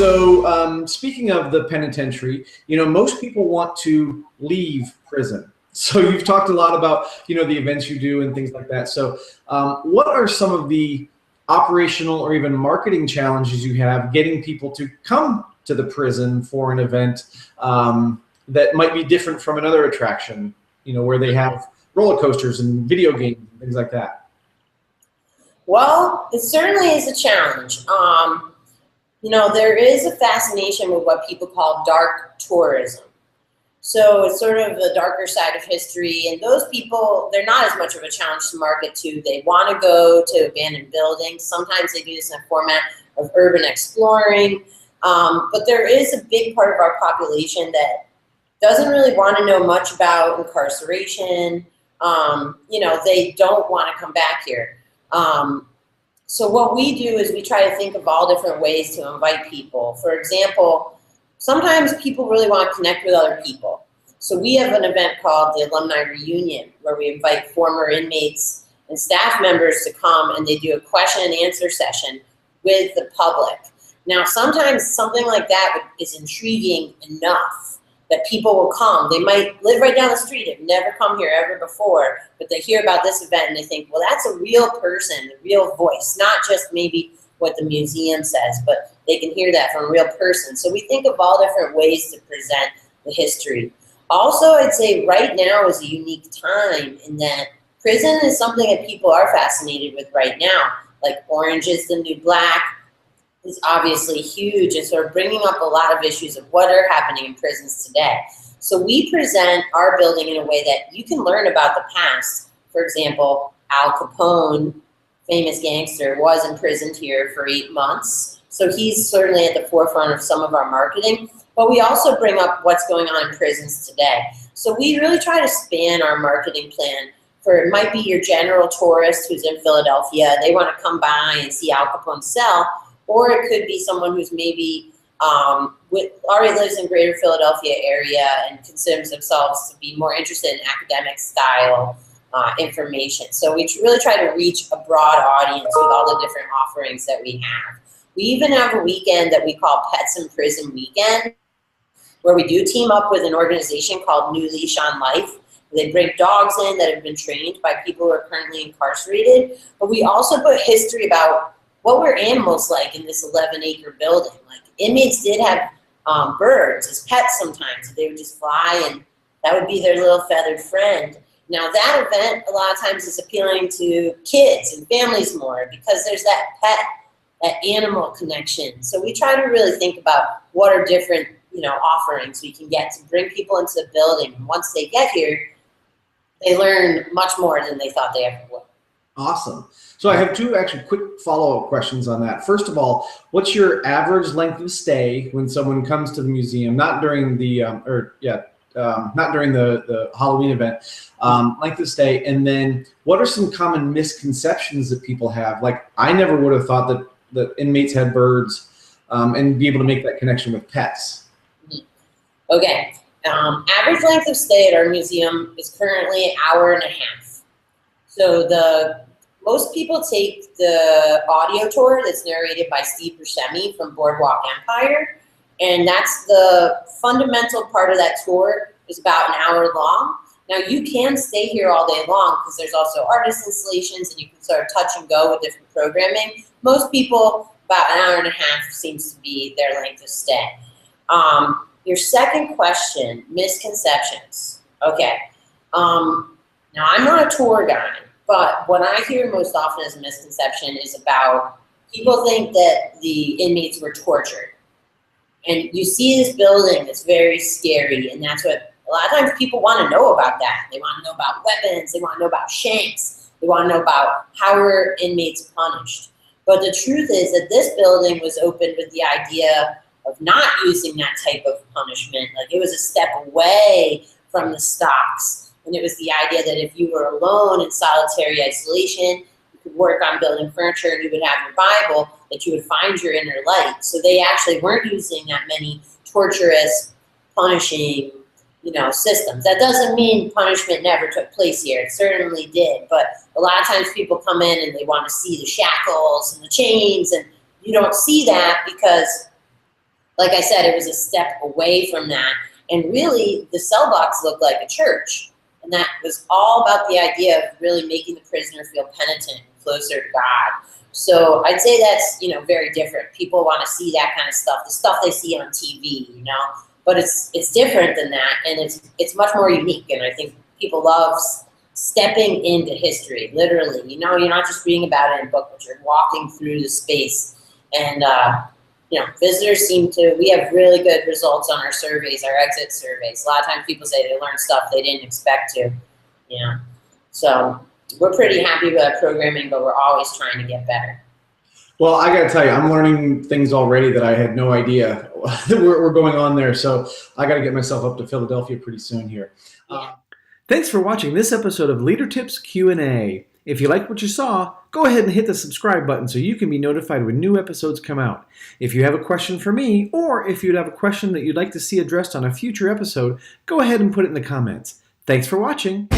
So speaking of the penitentiary, most people want to leave prison. So you've talked a lot about, the events you do and things like that. So what are some of the operational or even marketing challenges you have getting people to come to the prison for an event that might be different from another attraction, where they have roller coasters and video games and things like that? Well, it certainly is a challenge. There is a fascination with what people call dark tourism. So it's sort of the darker side of history, and those people, they're not as much of a challenge to market to. They want to go to abandoned buildings. Sometimes they do this in a format of urban exploring, but there is a big part of our population that doesn't really want to know much about incarceration. They don't want to come back here. So what we do is we try to think of all different ways to invite people. For example, sometimes people really want to connect with other people. So we have an event called the Alumni Reunion, where we invite former inmates and staff members to come, and they do a question and answer session with the public. Now, sometimes something like that is intriguing enough that people will come. They might live right down the street, have never come here ever before, but they hear about this event and they think, well, that's a real person, a real voice, not just maybe what the museum says, but they can hear that from a real person. So we think of all different ways to present the history. Also, I'd say right now is a unique time in that prison is something that people are fascinated with right now. Like Orange is the New Black is obviously huge and sort of bringing up a lot of issues of what are happening in prisons today. So we present our building in a way that you can learn about the past. For example, Al Capone, famous gangster, was imprisoned here for 8 months. So he's certainly at the forefront of some of our marketing, but we also bring up what's going on in prisons today. So we really try to span our marketing plan. For it might be your general tourist who's in Philadelphia, they want to come by and see Al Capone's cell, or it could be someone who's maybe already lives in greater Philadelphia area and considers themselves to be more interested in academic style information. So we really try to reach a broad audience with all the different offerings that we have. We even have a weekend that we call Pets in Prison Weekend, where we do team up with an organization called New Leash on Life. They bring dogs in that have been trained by people who are currently incarcerated, but we also put history about what were animals like in this 11-acre building. Like, inmates did have birds as pets sometimes. They would just fly, and that would be their little feathered friend. Now, that event a lot of times is appealing to kids and families more because there's that pet, that animal connection. So we try to really think about what are different, offerings we can get to bring people into the building. And once they get here, they learn much more than they thought they ever would. Awesome. So I have two actually quick follow-up questions on that. First of all, what's your average length of stay when someone comes to the museum? Not during the not during the Halloween event. Length of stay, and then what are some common misconceptions that people have? Like, I never would have thought that the inmates had birds, and be able to make that connection with pets. Okay. Average length of stay at our museum is currently an hour and a half. So most people take the audio tour that's narrated by Steve Buscemi from Boardwalk Empire, and that's the fundamental part of that tour is about an hour long. Now, you can stay here all day long because there's also artist installations and you can sort of touch and go with different programming. Most people, about an hour and a half seems to be their length of stay. Your second question, misconceptions. Okay. Now, I'm not a tour guide, but what I hear most often as a misconception is about people think that the inmates were tortured. And you see this building that's very scary, and that's what a lot of times people want to know about that. They want to know about weapons, they want to know about shanks, they want to know about how are inmates punished. But the truth is that this building was opened with the idea of not using that type of punishment. Like, it was a step away from the stocks. And it was the idea that if you were alone in solitary isolation, you could work on building furniture and you would have your Bible, that you would find your inner light. So they actually weren't using that many torturous, punishing, systems. That doesn't mean punishment never took place here. It certainly did. But a lot of times people come in and they want to see the shackles and the chains, and you don't see that because like I said, it was a step away from that. And really, the cell blocks looked like a church. And that was all about the idea of really making the prisoner feel penitent, closer to God. So I'd say that's, very different. People want to see that kind of stuff, the stuff they see on TV, but it's different than that, and it's much more unique. And I think people love stepping into history, literally. You're not just reading about it in a book, but you're walking through the space. And visitors we have really good results on our surveys, our exit surveys. A lot of times people say they learned stuff they didn't expect to. So we're pretty happy with our programming, but we're always trying to get better. Well, I got to tell you, I'm learning things already that I had no idea were going on there. So I got to get myself up to Philadelphia pretty soon here. Thanks for watching this episode of LeaderTips Q&A. If you liked what you saw, go ahead and hit the subscribe button so you can be notified when new episodes come out. If you have a question for me, or if you'd have a question that you'd like to see addressed on a future episode, go ahead and put it in the comments. Thanks for watching.